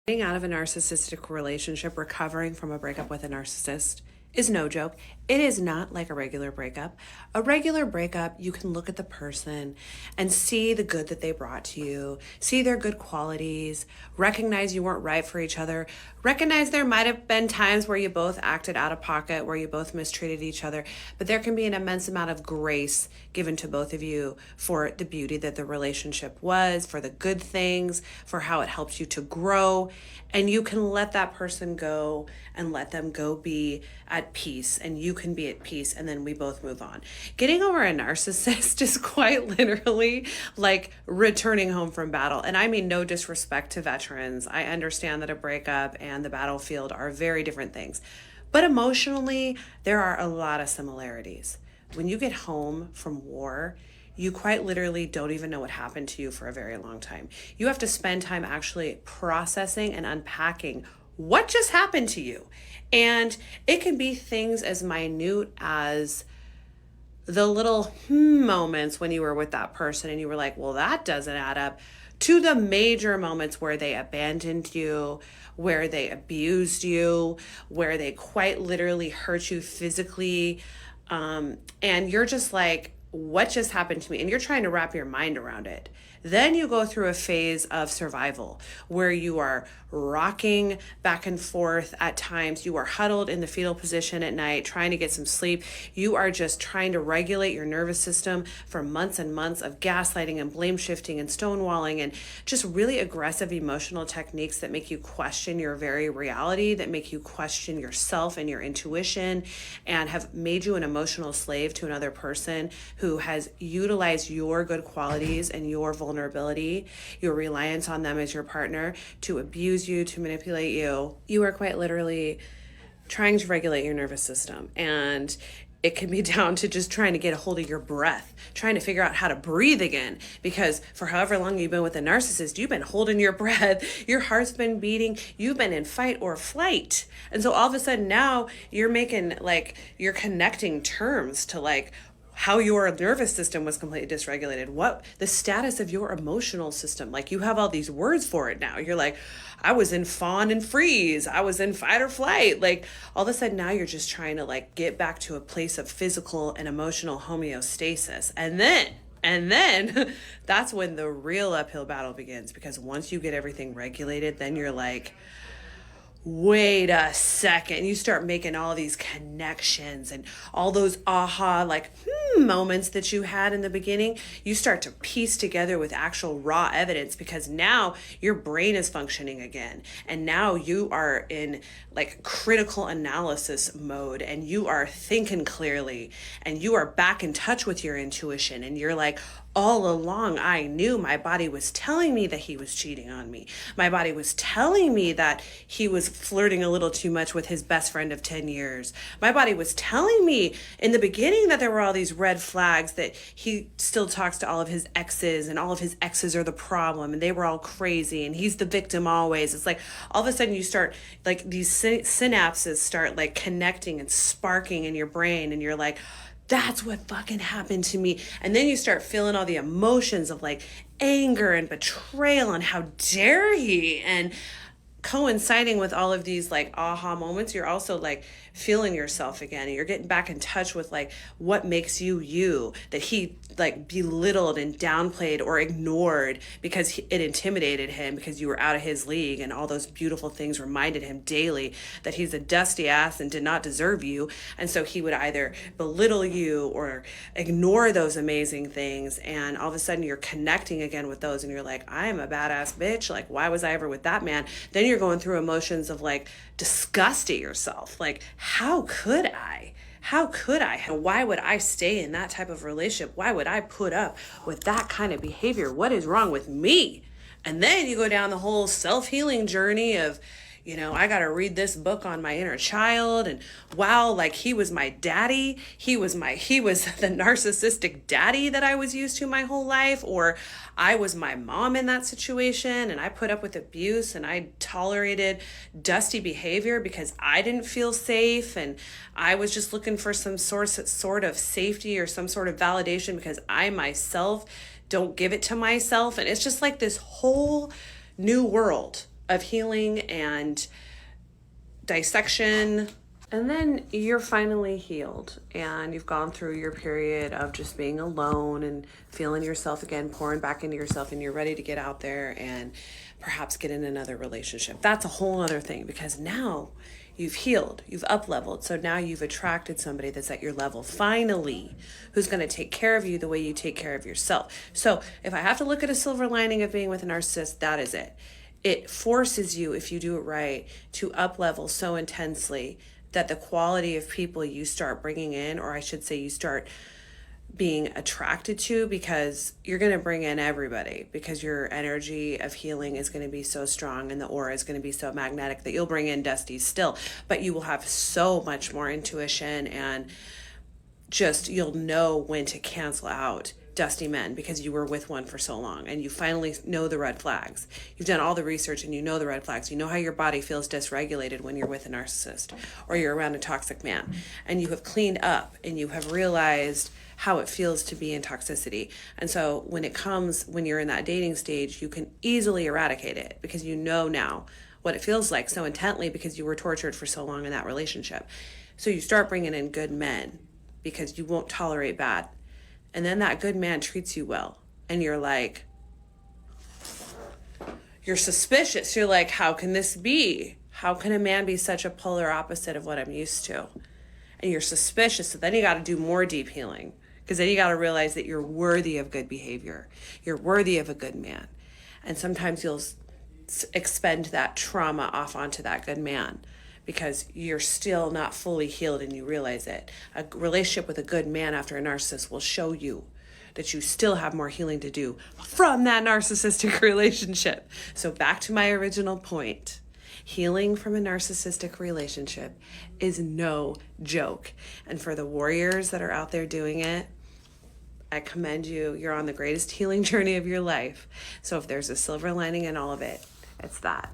Getting out of a narcissistic relationship, recovering from a breakup with a narcissist is no joke. It is not like a regular breakup. A regular breakup, you can look at the person and see the good that they brought to you, see their good qualities, recognize you weren't right for each other, recognize there might have been times where you both acted out of pocket, where you both mistreated each other, but there can be an immense amount of grace given to both of you for the beauty that the relationship was, for the good things, for how it helps you to grow, and you can let that person go and let them go be at peace, and you can be at peace, and then we both move on. Getting over a narcissist is quite literally like returning home from battle. And I mean no disrespect to veterans. I understand that a breakup and the battlefield are very different things. But emotionally, there are a lot of similarities. When you get home from war, you quite literally don't even know what happened to you for a very long time. You have to spend time actually processing and unpacking what just happened to you. And it can be things as minute as the little moments when you were with that person and you were like, well, that doesn't add up, to the major moments where they abandoned you, where they abused you, where they quite literally hurt you physically. And you're just like, what just happened to me? And you're trying to wrap your mind around it. Then you go through a phase of survival where you are rocking back and forth at times. You are huddled in the fetal position at night, trying to get some sleep. You are just trying to regulate your nervous system for months and months of gaslighting and blame shifting and stonewalling and just really aggressive emotional techniques that make you question your very reality, that make you question yourself and your intuition, and have made you an emotional slave to another person who has utilized your good qualities and your vulnerability, your reliance on them as your partner, to abuse you, to manipulate you. You are quite literally trying to regulate your nervous system. And it can be down to just trying to get a hold of your breath, trying to figure out how to breathe again. Because for however long you've been with a narcissist, you've been holding your breath, your heart's been beating, you've been in fight or flight. And so all of a sudden now you're you're connecting terms to how your nervous system was completely dysregulated, what the status of your emotional system. Like, you have all these words for it now. You're like, I was in fawn and freeze, I was in fight or flight. Like, all of a sudden now you're just trying to get back to a place of physical and emotional homeostasis. And then that's when the real uphill battle begins, because once you get everything regulated, then you're like, wait a second. You start making all these connections and all those aha moments that you had in the beginning. You start to piece together with actual raw evidence, because now your brain is functioning again. And now you are in critical analysis mode, and you are thinking clearly, and you are back in touch with your intuition. And you're like, all along, I knew my body was telling me that he was cheating on me. My body was telling me that he was flirting a little too much with his best friend of 10 years. My body was telling me in the beginning that there were all these red flags, that he still talks to all of his exes, and all of his exes are the problem, and they were all crazy, and he's the victim always. It's like all of a sudden you start, these synapses start connecting and sparking in your brain, and you're like, that's what fucking happened to me. And then you start feeling all the emotions of anger and betrayal and how dare he. And coinciding with all of these aha moments, you're also feeling yourself again, and you're getting back in touch with what makes you you, that he belittled and downplayed or ignored because it intimidated him, because you were out of his league, and all those beautiful things reminded him daily that he's a dusty ass and did not deserve you. And so he would either belittle you or ignore those amazing things, and all of a sudden you're connecting again with those, and you're like, I am a badass bitch, why was I ever with that man? Then you're going through emotions of disgust at yourself, how could I? Why would I stay in that type of relationship? Why would I put up with that kind of behavior? What is wrong with me? And then you go down the whole self-healing journey of, I got to read this book on my inner child, and wow, he was my daddy. He was the narcissistic daddy that I was used to my whole life, or I was my mom in that situation, and I put up with abuse, and I tolerated dusty behavior because I didn't feel safe, and I was just looking for some sort of safety or some sort of validation because I myself don't give it to myself. And it's just this whole new world of healing and dissection. And then you're finally healed and you've gone through your period of just being alone and feeling yourself again, pouring back into yourself, and you're ready to get out there and perhaps get in another relationship. That's a whole other thing, because now you've healed, you've up-leveled. So now you've attracted somebody that's at your level, finally, who's going to take care of you the way you take care of yourself. So if I have to look at a silver lining of being with a narcissist, that is it. It forces you, if you do it right, to up-level so intensely that the quality of people you start bringing in, or I should say you start being attracted to, because you're going to bring in everybody, because your energy of healing is going to be so strong and the aura is going to be so magnetic that you'll bring in dusties still, but you will have so much more intuition, and just you'll know when to cancel out dusty men because you were with one for so long and you finally know the red flags. You've done all the research and you know the red flags. You know how your body feels dysregulated when you're with a narcissist or you're around a toxic man, and you have cleaned up and you have realized how it feels to be in toxicity. And so when you're in that dating stage, you can easily eradicate it because you know now what it feels like so intently because you were tortured for so long in that relationship. So you start bringing in good men because you won't tolerate bad. And then that good man treats you well. And you're like, you're suspicious. You're like, how can this be? How can a man be such a polar opposite of what I'm used to? And you're suspicious. So then you got to do more deep healing, because then you got to realize that you're worthy of good behavior. You're worthy of a good man. And sometimes you'll expend that trauma off onto that good man, because you're still not fully healed and you realize it. A relationship with a good man after a narcissist will show you that you still have more healing to do from that narcissistic relationship. So back to my original point, healing from a narcissistic relationship is no joke. And for the warriors that are out there doing it, I commend you. You're on the greatest healing journey of your life. So if there's a silver lining in all of it, it's that.